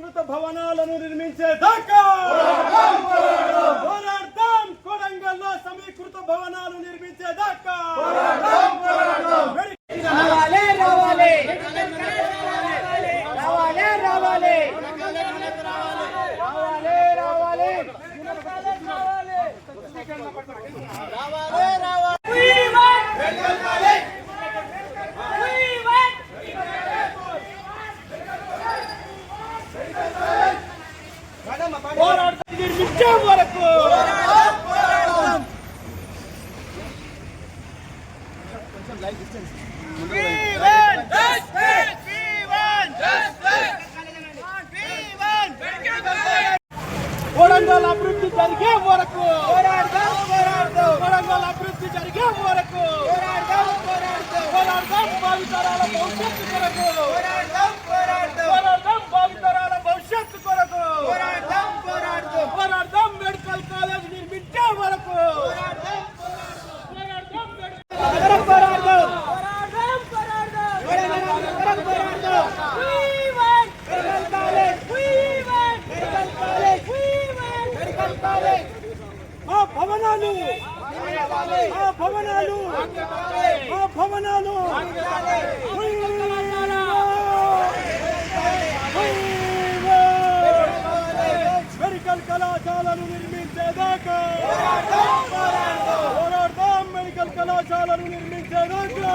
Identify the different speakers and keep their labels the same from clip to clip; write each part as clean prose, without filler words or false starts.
Speaker 1: సమీకృత భవనాలను నిర్మించేదాకా పోరాడదాం. కొడంగల్లో సమీకృత భవనాలు నిర్మించేదాకా
Speaker 2: రావాలి రావాలి రావాలి రావాలి
Speaker 1: నిర్మించే వరకు కొడంగల్ అభివృద్ధి జరిగే వరకు కొడంగల్ అభివృద్ధి జరిగే వరకు పోరాడదాం భావితరాల భవిష్యత్తు కొరకు పోరాడదాం భావితరాల భవిష్యత్తు కొరకు పోరాడదాం మెడికల్ కాలేజ్ నిర్మించే వరకు భవనాలు మెడికల్ కళాశాలను నిర్మించేదాకా పోరాడదాం. మెడికల్ కళాశాలను నిర్మించేదాకా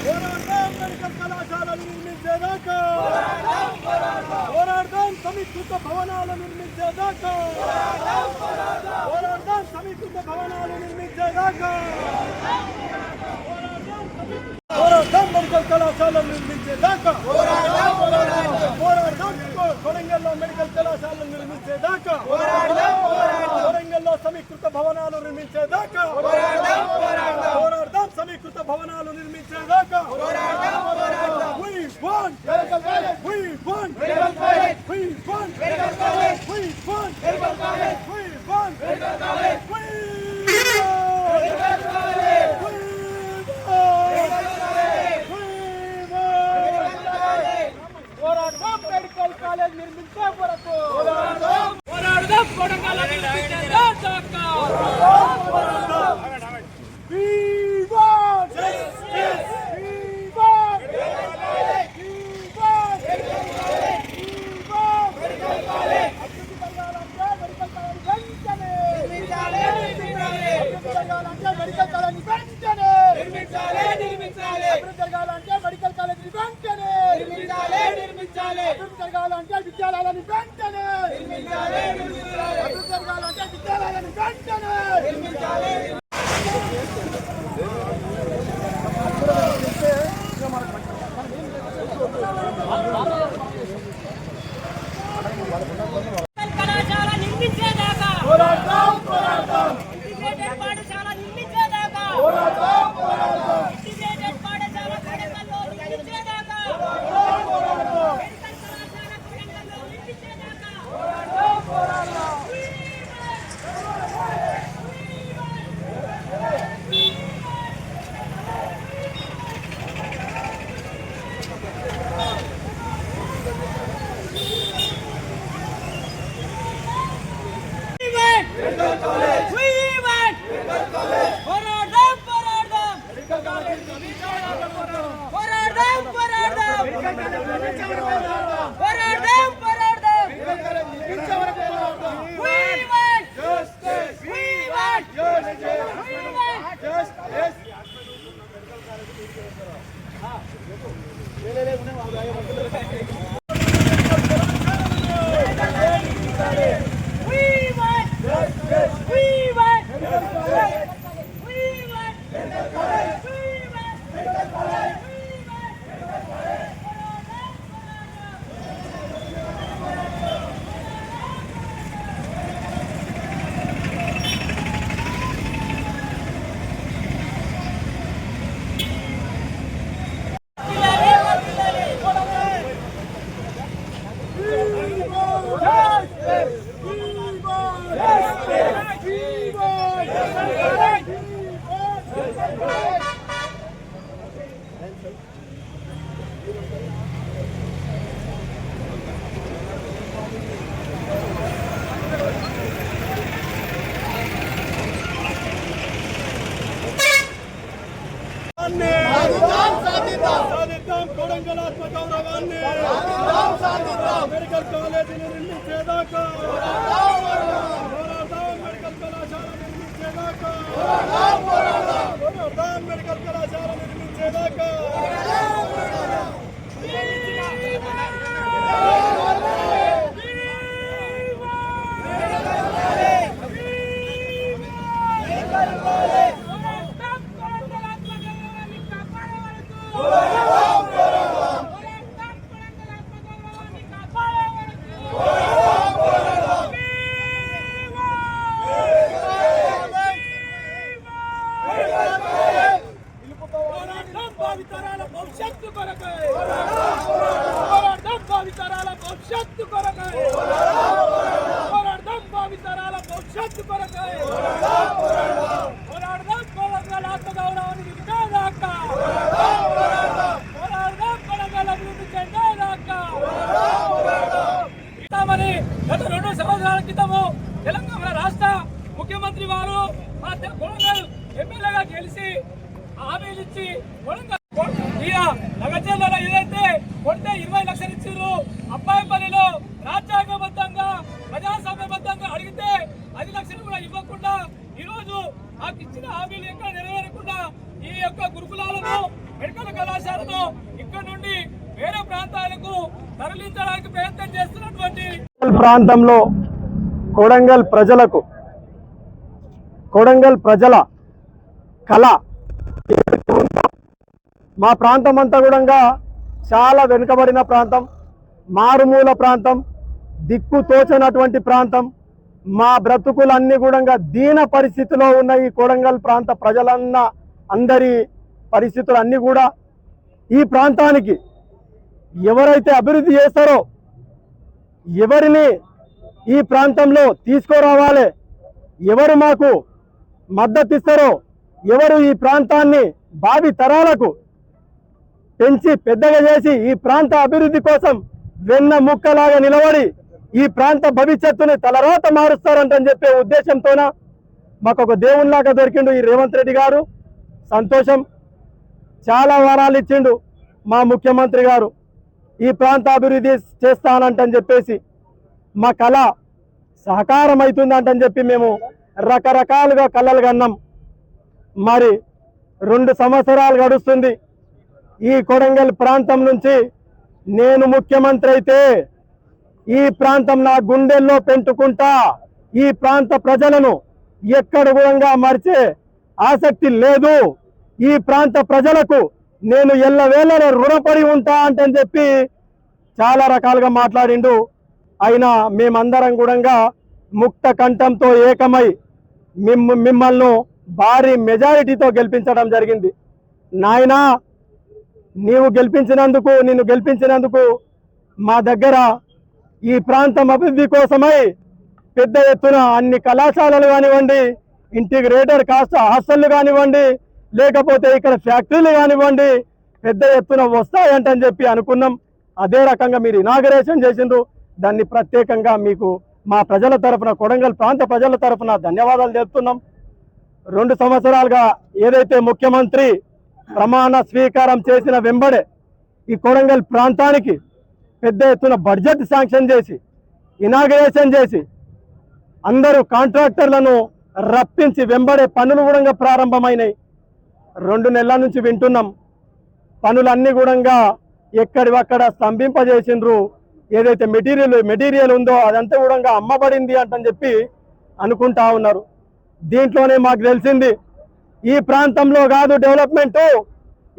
Speaker 1: పోరాడదాం. మెడికల్ కళాశాలను నిర్మించేదాకా పోరాడదాం. సమీకృత భవనాలు నిర్మించేదాకా పోరాడదాం. సమీకృత భవనాలు నిర్మించేదాకా పోరాడదాం. మెడికల్ కళాశాలను నిర్మించేదాకా పోరాడదాం. కొడంగల్లో మెడికల్ కళాశాలను నిర్మించేదాకా కొడంగల్లో సమీకృత భవనాలు నిర్మించేదాకా పోరాడదాం. సమీకృత భవనాలు నిర్మించేదాకా We want medical college. We want medical college. We want medical college. We want medical college. We want medical college. We want medical college. We పోరాడదాం. మెడికల్ కాలేజ్ నిర్మించే వరకు పోరాడదాం. Kodangal నిర్మించేదాకా We want justice. We want medical college. We want medical college. We want medical college. అభివృద్ధి జరగాలంటే medical college వెంటనే నిర్మించాలి. అభివృద్ధి జరగాలంటే మెడికల్ కాలేజ్ వెంటనే నిర్మించాలి. అభివృద్ధి జరగాలంటే మెడికల్ కాలేజ్ వెంటనే నిర్మించాలి. అభివృద్ధి జరగాలంటే విద్యాలయాలను వెంటనే నిర్మించాలి. అభివృద్ధి జరగాలంటే విద్యాలయాలను వెంటనే నిర్మించాలి.
Speaker 3: కళాశాల నిర్మించేదాకా
Speaker 1: పోరాడదాం.
Speaker 3: ఇంటిగ్రేటెడ్ పాఠశాల నిర్మించేదాకా ఇంటిగ్రేటెడ్ పాఠశాల కొడంగల్లో నిర్మించేదాకా మెడికల్ కళాశాల కొడంగల్లో నిర్మించేదాకా
Speaker 1: సాధిద్దాం కొడంగల్ ఆత్మగౌరవాన్ని మెడికల్ కాలేజీని నిర్మించేదాకా పోరాడదాం మెడికల్ కళాశాల నిర్మించేదాకా పోరాడదాం మెడికల్ కళాశాల నిర్మించేదాకా భావితరాల భవిష్యత్తు కొరకై పోరాడదాం భావితరాల భవిష్యత్తు కొరకై పోరాడదాం భావితరాల భవిష్యత్తు కొరకై పోరాడదాం కొడంగల్ ఆత్మగౌరవాన్ని నిలిపేదాకా పోరాడదాం కొడంగల్ అభివృద్ధి చెందేదాకా గత 2 సంవత్సరాల క్రితము తెలంగాణ రాష్ట్ర ముఖ్యమంత్రి వారు కొడంగల్ ఎమ్మెల్యేగా గెలిచి హామీలిచ్చి నగచర్లలో ఏదైతే కొడితే 20 లక్షలు ఇచ్చారు అబ్బాయిపల్లిలో రాజ్యాంగబద్ధంగా ప్రజాస్వామ్యబద్ధంగా అడిగితే 10 లక్షలు కూడా ఇవ్వకుండా ఈ రోజు నాకు ఇచ్చిన హామీలు ఎక్కడ నెరవేరకుండా ఈ యొక్క గురుకులాలను మెడికల్ కళాశాలను ఇక్కడ నుండి వేరే ప్రాంతాలకు తరలించడానికి ప్రయత్నం చేస్తున్నటువంటి
Speaker 4: ప్రాంతంలో కొడంగల్ ప్రజల కళ మా ప్రాంతం అంతా కూడా చాలా వెనుకబడిన ప్రాంతం, మారుమూల ప్రాంతం, దిక్కు తోచనటువంటి ప్రాంతం. మా బ్రతుకులన్నీ కూడా దీన పరిస్థితిలో ఉన్న ఈ కొడంగల్ ప్రాంత అందరి పరిస్థితులు అన్నీ కూడా ఈ ప్రాంతానికి ఎవరైతే అభివృద్ధి చేస్తారో, ఎవరిని ఈ ప్రాంతంలో తీసుకురావాలి, ఎవరు మాకు మద్దతు ఇస్తారో, ఎవరు ఈ ప్రాంతాన్ని భావి తరాలకు పెంచి పెద్దగా చేసి ఈ ప్రాంత అభివృద్ధి కోసం వెన్న ముక్కలాగా నిలబడి ఈ ప్రాంత భవిష్యత్తుని తలరాత మారుస్తారంటని చెప్పే ఉద్దేశంతోన మాకు ఒక దేవునిలాగా దొరికిండు ఈ రేవంత్ రెడ్డి గారు. సంతోషం. చాలా వరాలు ఇచ్చిండు మా ముఖ్యమంత్రి గారు, ఈ ప్రాంత అభివృద్ధి చేస్తానంటని చెప్పేసి మా కళ సహకారం అవుతుందంటని చెప్పి మేము రకరకాలుగా కళలు కన్నాం. మరి 2 సంవత్సరాలు గడుస్తుంది. ఈ కొడంగల్ ప్రాంతం నుంచి నేను ముఖ్యమంత్రి అయితే ఈ ప్రాంతం నా గుండెల్లో పెంటుకుంటా. ఈ ప్రాంత ప్రజలను ఎక్కడ కూడా మర్చే ఆసక్తి లేదు. ఈ ప్రాంత ప్రజలకు నేను ఎల్లవేళలా రుణపడి ఉంటా అంటని చెప్పి చాలా రకాలుగా మాట్లాడిండు. అయినా మేమందరం కూడా ముక్త కంఠంతో ఏకమై మిమ్మల్ని భారీ మెజారిటీతో గెలిపించడం జరిగింది. నాయనా, నిన్ను గెలిపించినందుకు మా దగ్గర ఈ ప్రాంతం అభివృద్ధి కోసమై పెద్ద ఎత్తున అన్ని కళాశాలలు కానివ్వండి, ఇంటిగ్రేటెడ్ కాస్ట్ హాస్టళ్లు కానివ్వండి, లేకపోతే ఇక్కడ ఫ్యాక్టరీలు కానివ్వండి పెద్ద ఎత్తున వస్తాయంటని చెప్పి అనుకున్నాం. అదే రకంగా మీరు ఇనాగరేషన్ చేసిండ్రు. దాన్ని ప్రత్యేకంగా మీకు మా ప్రజల తరఫున, కొడంగల్ ప్రాంత ప్రజల తరఫున ధన్యవాదాలు చెప్తున్నాం. 2 సంవత్సరాలుగా ఏదైతే ముఖ్యమంత్రి ప్రమాణ స్వీకారం చేసిన వెంబడే ఈ కొడంగల్ ప్రాంతానికి పెద్ద ఎత్తున బడ్జెట్ శాంక్షన్ చేసి ఇనాగరేషన్ చేసి అందరూ కాంట్రాక్టర్లను రప్పించి వెంబడే పనులు కూడా ప్రారంభమైనాయి. 2 నెలల నుంచి వింటున్నాం. పనులన్నీ కూడా ఎక్కడివక్కడ స్తంభింపజేసిండ్రు. ఏదైతే మెటీరియల్ ఉందో అదంతా కూడా అమ్మబడింది అంటని చెప్పి అనుకుంటా ఉన్నారు. దీంట్లోనే మాకు తెలిసింది ఈ ప్రాంతంలో కాదు డెవలప్మెంట్,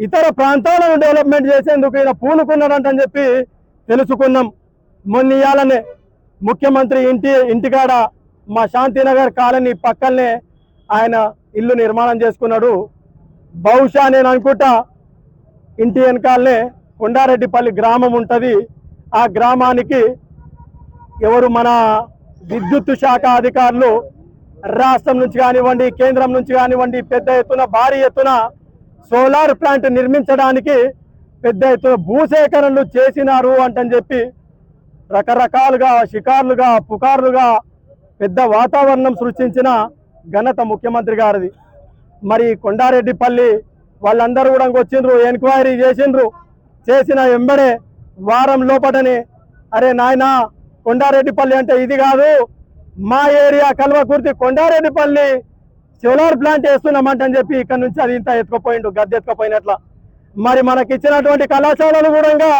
Speaker 4: ఇతర ప్రాంతాలను డెవలప్మెంట్ చేసేందుకు ఈయన పూనుకున్నాడంటని చెప్పి తెలుసుకున్నాం. మొన్నియాలనే ముఖ్యమంత్రి ఇంటికాడ మా శాంతినగర్ కాలనీ పక్కనే ఆయన ఇల్లు నిర్మాణం చేసుకున్నాడు. బహుశా నేను అనుకుంటా ఇంటి వెనకాలనే కొండారెడ్డిపల్లి గ్రామం ఉంటుంది. ఆ గ్రామానికి ఎవరు మన విద్యుత్ శాఖ అధికారులు రాష్ట్రం నుంచి కానివ్వండి, కేంద్రం నుంచి కానివ్వండి పెద్ద ఎత్తున భారీ ఎత్తున సోలార్ ప్లాంట్ నిర్మించడానికి పెద్ద ఎత్తున భూసేకరణలు చేసినారు అంటని చెప్పి రకరకాలుగా షికార్లుగా పుకార్లుగా పెద్ద వాతావరణం సృష్టించిన ఘనత ముఖ్యమంత్రి గారిది. మరి కొండారెడ్డిపల్లి వాళ్ళందరూ కూడా వచ్చిండ్రు, ఎంక్వైరీ చేసిండ్రు. చేసిన వెంబడే వారం లోపటనే అరే నాయనా కొండారెడ్డిపల్లి అంటే ఇది కాదు, మా area Kalwakurthy Kondareddypalli solar plant వేస్తున్నామంటని చెప్పి ఇక్కడ నుంచి అది ఇంత ఎత్తుకుపోయిండు, గద్దె ఎత్తుకుపోయినట్ల. మరి మనకి ఇచ్చినటువంటి కళాశాలలు కూడా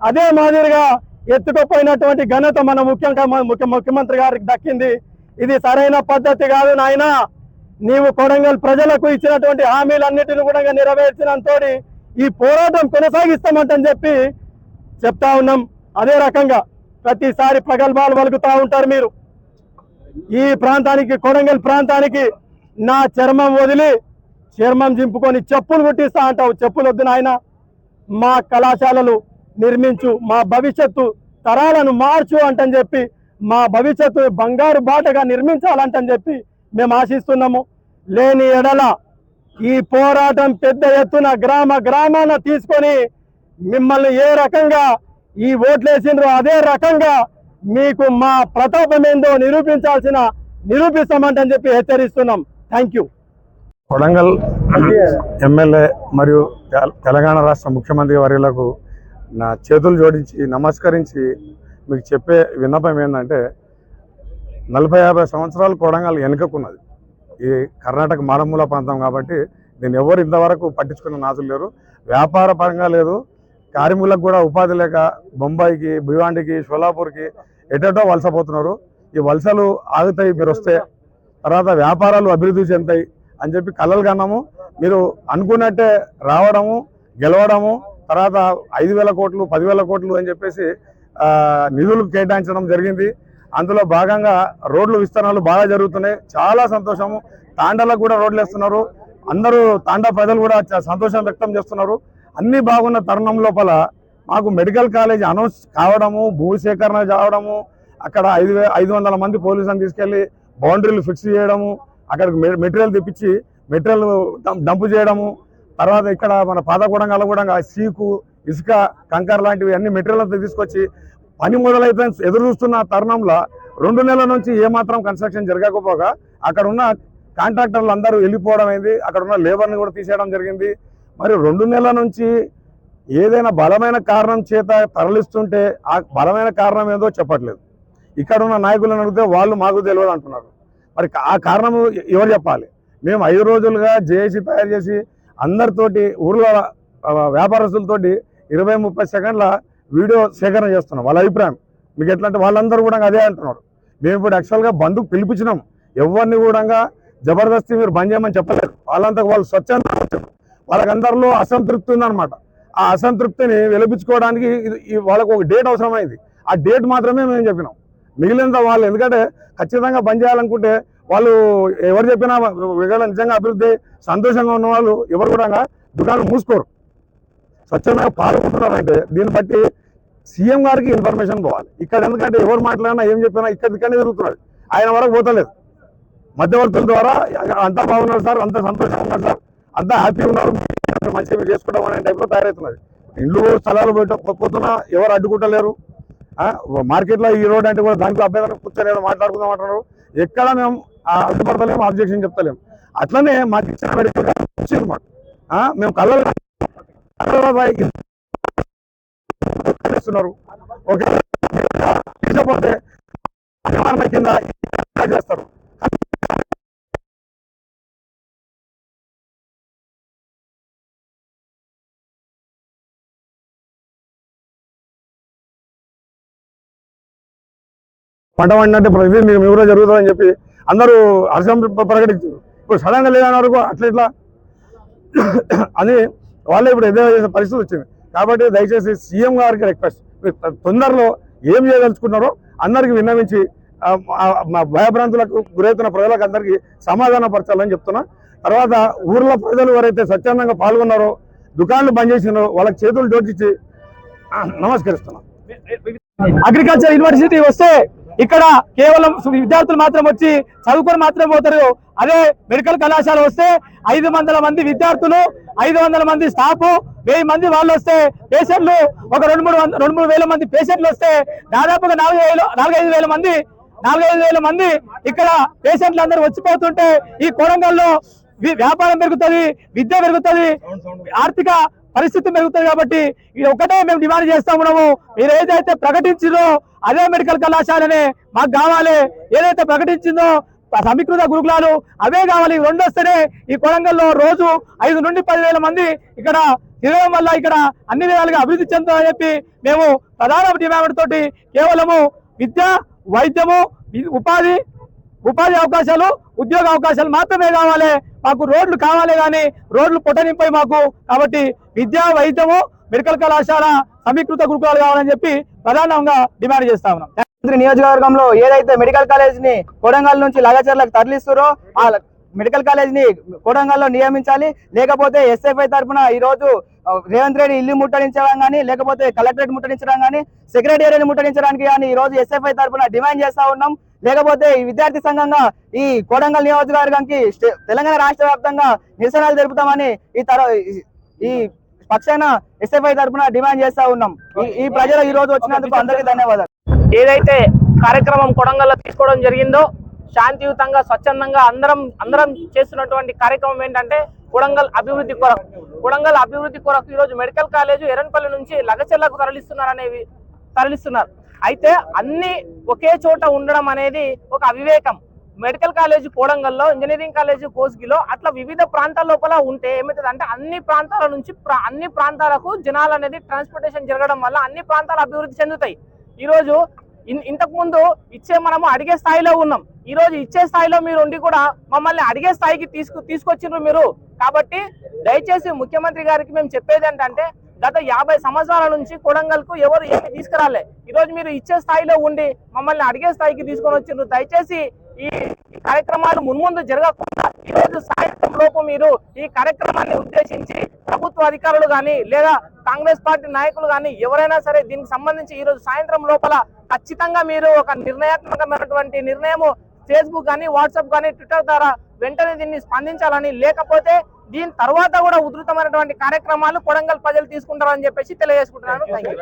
Speaker 4: అదే మాదిరిగా ఎత్తుకుపోయినటువంటి ఘనత మన ముఖ్యమంత్రి గారికి దక్కింది. ఇది సరైన పద్ధతి కాదు నాయన. నీవు కొడంగల్ ప్రజలకు ఇచ్చినటువంటి హామీలన్నిటిని కూడా నెరవేర్చినంతో ఈ పోరాటం కొనసాగిస్తామంటని చెప్పి చెప్తా ఉన్నాం. అదే రకంగా ప్రతిసారి ప్రగల్భాలు పలుకుతా ఉంటారు మీరు. ఈ ప్రాంతానికి, కొడంగల్ ప్రాంతానికి నా చర్మం వదిలి చర్మం చింపుకొని చెప్పులు కుట్టిస్తా అంటావు. చెప్పులు వద్దు నాయన, మా కళాశాలలు నిర్మించు, మా భవిష్యత్తు తరాలను మార్చు అంటని చెప్పి, మా భవిష్యత్తు బంగారు బాటగా నిర్మించాలంటని చెప్పి మేము ఆశిస్తున్నాము. లేని ఎడల ఈ పోరాటం పెద్ద ఎత్తున గ్రామాన తీసుకొని మిమ్మల్ని ఏ రకంగా ఈ ఓట్లేసిండ్రో అదే రకంగా మీకు మా ప్రతాపం ఏందో నిరూపిస్తామంటని చెప్పి హెచ్చరిస్తున్నాం. Thank you.
Speaker 5: కొడంగల్ ఎమ్మెల్యే మరియు తెలంగాణ రాష్ట్ర ముఖ్యమంత్రి వర్యులకు నా చేతులు జోడించి నమస్కరించి మీకు చెప్పే విన్నపం ఏంటంటే 40-50 సంవత్సరాలు కొడంగల్ వెనుకకున్నది. ఈ కర్ణాటక మారుమూల ప్రాంతం కాబట్టి దీన్ని ఎవరు ఇంతవరకు పట్టించుకున్న నాదులు లేరు. వ్యాపార పరంగా లేదు, కార్మికులకు కూడా ఉపాధి లేక బొంబాయికి, భివాండికి, షోలాపూర్కి ఎటో వలసపోతున్నారు. ఈ వలసలు ఆగుతాయి మీరు వస్తే, తర్వాత వ్యాపారాలు అభివృద్ధి చెందుతాయి అని చెప్పి కలలు కన్నాము. మీరు అనుకున్నట్టే రావడము, గెలవడము, తర్వాత 5,000 కోట్లు 10,000 కోట్లు అని చెప్పేసి నిధులు కేటాయించడం జరిగింది. అందులో భాగంగా రోడ్లు విస్తరణలు బాగా జరుగుతున్నాయి, చాలా సంతోషము. తాండాలకు కూడా రోడ్లు వేస్తున్నారు, అందరూ తాండా ప్రజలు కూడా సంతోషం వ్యక్తం చేస్తున్నారు. అన్ని బాగున్న తరుణం లోపల మాకు మెడికల్ కాలేజ్ అనౌన్స్ కావడము, భూసేకరణ కావడము, అక్కడ 500 మంది పోలీసులను తీసుకెళ్లి బౌండరీలు ఫిక్స్ చేయడము, అక్కడికి మెటీరియల్ తెప్పించి మెటీరియల్ డంపు చేయడము, తర్వాత ఇక్కడ మన పాతకొడంగల్ కూడా సీకు, ఇసుక, కంకర్ లాంటివి అన్ని మెటీరియల్ తీసుకొచ్చి పని మొదలైతే ఎదురు చూస్తున్న తరుణంలో 2 నెలల నుంచి ఏమాత్రం కన్స్ట్రక్షన్ జరగకపోగా అక్కడ ఉన్న కాంట్రాక్టర్లు అందరూ వెళ్ళిపోవడం అయింది. అక్కడ ఉన్న లేబర్ని కూడా తీసేయడం జరిగింది. మరి 2 నెలల నుంచి ఏదైనా బలమైన కారణం చేత తరలిస్తుంటే ఆ బలమైన కారణం ఏదో చెప్పట్లేదు. ఇక్కడ ఉన్న నాయకులను అడిగితే వాళ్ళు మాకు తెలియదు అంటున్నారు. మరి ఆ కారణం ఎవరు చెప్పాలి? మేము 5 రోజులుగా జేఏసీ తయారు చేసి అందరితోటి ఊర్లో వ్యాపారస్తులతోటి 20-30 సెకండ్ల వీడియో సేకరణ చేస్తున్నాం. వాళ్ళ అభిప్రాయం మీకు ఎట్లా అంటే వాళ్ళందరూ కూడా అదే అంటున్నారు. మేము ఇప్పుడు యాక్చువల్గా బంధుకు పిలిపించినాం, ఎవరిని కూడా జబర్దస్తి మీరు బంద్ చేయమని చెప్పలేదు. వాళ్ళంతా వాళ్ళు స్వచ్ఛందంగా వచ్చారు. వాళ్ళకందరిలో అసంతృప్తి ఉందన్నమాట. ఆ అసంతృప్తిని వెలిపించుకోవడానికి వాళ్ళకు ఒక డేట్ అవసరమైంది. ఆ డేట్ మాత్రమే మేము చెప్పినాం. మిగిలినంత వాళ్ళు ఎందుకంటే ఖచ్చితంగా బంద్ చేయాలనుకుంటే వాళ్ళు ఎవరు చెప్పినా నిజంగా అభివృద్ధి సంతోషంగా ఉన్న వాళ్ళు ఎవరు కూడా దుకాణాలు మూసుకోరు, స్వచ్ఛందంగా పాల్గొంటున్నారంటే దీన్ని బట్టి సీఎం గారికి ఇన్ఫర్మేషన్ పోవాలి. ఇక్కడ ఎందుకంటే ఎవరు మాట్లాడినా ఏం చెప్పినా ఇక్కడికనే జరుగుతున్నది, ఆయన వరకు పోతలేదు. మధ్యవర్తుల ద్వారా అంతా బాగున్నారు సార్, అంత సంతోషంగా ఉన్నారు సార్, అంతా హ్యాపీ ఉన్నారు, మంచిగా చేసుకుంటాం అనే టైప్లో తయారవుతున్నది. ఇల్లు స్థలాలు పోతున్నా ఎవరు అడ్డుకుంటలేరు. మార్కెట్లో ఈ రోడ్ అంటే కూడా దాంట్లో అభ్యర్థులు కూర్చొని మాట్లాడుకుందాం అంటున్నారు. ఎక్కడ మేము అడ్డుపడతలేము, అబ్జెక్షన్ చెప్తలేము. అట్లనే మాకు ఇచ్చిన మెడికల్ వచ్చింది మాకు. మేము కళ్ళలు ఇస్తున్నారు. ఓకే ఇకపోతే కింద చేస్తారు. పంట పండినట్టే ప్రతి మీకు ఎవరో జరుగుతుందని చెప్పి అందరూ హర్షం ప్రకటించారు. ఇప్పుడు సడన్గా లేదన్నారు అట్లా ఇట్లా అని వాళ్ళే ఇప్పుడు ఎదురు చేసే పరిస్థితి వచ్చింది. కాబట్టి దయచేసి సీఎం గారికి రిక్వెస్ట్, తొందరలో ఏం చేయదలుచుకున్నారో అందరికీ విన్నవించి భయభ్రాంతులకు గురవుతున్న ప్రజలకు అందరికీ సమాధానపరచాలని చెప్తున్నా. తర్వాత ఊర్లో ప్రజలు ఎవరైతే స్వచ్ఛందంగా పాల్గొన్నారో, దుకాణాలు బంద్ చేసినారో వాళ్ళకి చేతులు జోడించి నమస్కరిస్తున్నాం.
Speaker 4: అగ్రికల్చర్ యూనివర్సిటీ వస్తే ఇక్కడ కేవలం విద్యార్థులు మాత్రం వచ్చి చదువుకొని మాత్రం పోతారు. అదే మెడికల్ కళాశాల వస్తే 500 మంది విద్యార్థులు, 500 మంది స్టాఫ్, 1000 మంది వాళ్ళు వస్తే పేషెంట్లు ఒక 2-3 వేల మంది పేషెంట్లు వస్తే దాదాపుగా 4-5 వేల మంది ఇక్కడ పేషెంట్లు అందరూ వచ్చిపోతుంటే ఈ కొడంగల్లో వ్యాపారం పెరుగుతుంది, విద్య పెరుగుతుంది, ఆర్థిక పరిస్థితి పెరుగుతుంది. కాబట్టి ఇది ఒకటే మేము డిమాండ్ చేస్తా ఉన్నాము. మీరు ఏదైతే ప్రకటించిందో అదే మెడికల్ కళాశాలనే మాకు కావాలి. ఏదైతే ప్రకటించిందో సమీకృత గురుకులాలు అవే కావాలి. రెండు వస్తేనే ఈ కొడంగల్లో రోజు 5 నుండి 10,000 మంది ఇక్కడ తిరగడం వల్ల ఇక్కడ అన్ని విధాలుగా అభివృద్ధి చెందుతుందని చెప్పి మేము ప్రధాన డిమాండ్ తోటి కేవలము విద్య, వైద్యము, ఉపాధి అవకాశాలు, ఉద్యోగ అవకాశాలు మాత్రమే కావాలి. మాకు రోడ్లు కావాలి కానీ రోడ్లు పొట్టనింపై మాకు. కాబట్టి విద్య, వైద్యము, మెడికల్ కళాశాల, సమీకృత గురుకులాలు కావాలని చెప్పి ప్రధానంగా డిమాండ్ చేస్తా ఉన్నాం.
Speaker 6: నియోజకవర్గంలో ఏదైతే మెడికల్ కాలేజ్ ని కొడంగల్ నుంచి లగచర్లకు తరలిస్తారో ఆ మెడికల్ కాలేజ్ ని కొడంగల్లో నియమించాలి. లేకపోతే ఎస్ఎఫ్ఐ తరఫున ఈ రోజు రేవంత్ రెడ్డి ఇల్లు ముట్టడించడం కానీ, లేకపోతే కలెక్టరేట్ ముట్టడించడం కానీ, సెక్రటేరియట్ ముట్టడించడానికి కానీ ఈ రోజు ఎస్ఎఫ్ఐ తరఫున డిమాండ్ చేస్తా ఉన్నాం. లేకపోతే ఈ విద్యార్థి సంఘంగా ఈ కొడంగల్ నియోజకవర్గానికి తెలంగాణ రాష్ట్ర వ్యాప్తంగా నిరసనలు జరుపుతామని ఈ పక్షాన ఎస్ఎఫ్ఐ తరఫున డిమాండ్ చేస్తా ఉన్నాం. ఈ ప్రజలు ఈ రోజు వచ్చినందుకు అందరికీ ధన్యవాదాలు.
Speaker 7: ఏదైతే కార్యక్రమం కొడంగల్లో తీసుకోవడం జరిగిందో శాంతియుతంగా, స్వచ్ఛందంగా అందరం చేస్తున్నటువంటి కార్యక్రమం ఏంటంటే కొడంగల్ అభివృద్ధి కొరకు ఈరోజు మెడికల్ కాలేజ్ ఎర్రన్పల్లి నుంచి లగచెర్లకు తరలిస్తున్నారు. అయితే అన్ని ఒకే చోట ఉండడం అనేది ఒక అవివేకం. మెడికల్ కాలేజ్ కొడంగల్లో, ఇంజనీరింగ్ కాలేజ్ కోస్గిలో అట్లా వివిధ ప్రాంతాల లోపల ఉంటే ఏమవుతుందంటే అన్ని ప్రాంతాల నుంచి అన్ని ప్రాంతాలకు జనాలు అనేది ట్రాన్స్పోర్టేషన్ జరగడం వల్ల అన్ని ప్రాంతాలు అభివృద్ధి చెందుతాయి. ఈరోజు ఇంతకు ముందు మనము అడిగే స్థాయిలో ఉన్నాం. ఈ రోజు ఇచ్చే స్థాయిలో మీరు ఉండి కూడా మమ్మల్ని అడిగే స్థాయికి తీసుకొచ్చిండ్రు మీరు. కాబట్టి దయచేసి ముఖ్యమంత్రి గారికి మేము చెప్పేది ఏంటంటే గత 50 సంవత్సరాల నుంచి కొడంగల్కు ఎవరు ఏమి తీసుకురాలే. ఈ రోజు మీరు ఇచ్చే స్థాయిలో ఉండి మమ్మల్ని అడిగే స్థాయికి తీసుకొని వచ్చిండ్రు. దయచేసి ఈ కార్యక్రమాలు మున్ముందు జరగకుండా ఈ రోజు సాయంత్రం లోపు మీరు ఈ కార్యక్రమాన్ని ఉద్దేశించి ప్రభుత్వ అధికారులు కానీ లేదా కాంగ్రెస్ పార్టీ నాయకులు కానీ ఎవరైనా సరే దీనికి సంబంధించి ఈ రోజు సాయంత్రం లోపల ఖచ్చితంగా మీరు ఒక నిర్ణయాత్మకమైనటువంటి నిర్ణయము ఫేస్బుక్ కానీ, వాట్సాప్ కానీ, ట్విట్టర్ ద్వారా వెంటనే దీన్ని స్పందించాలని, లేకపోతే దీని తర్వాత కూడా ఉధృతమైనటువంటి కార్యక్రమాలు కొడంగల్ ప్రజలు తీసుకుంటారని చెప్పేసి తెలియజేసుకుంటున్నాను. థాంక్యూ.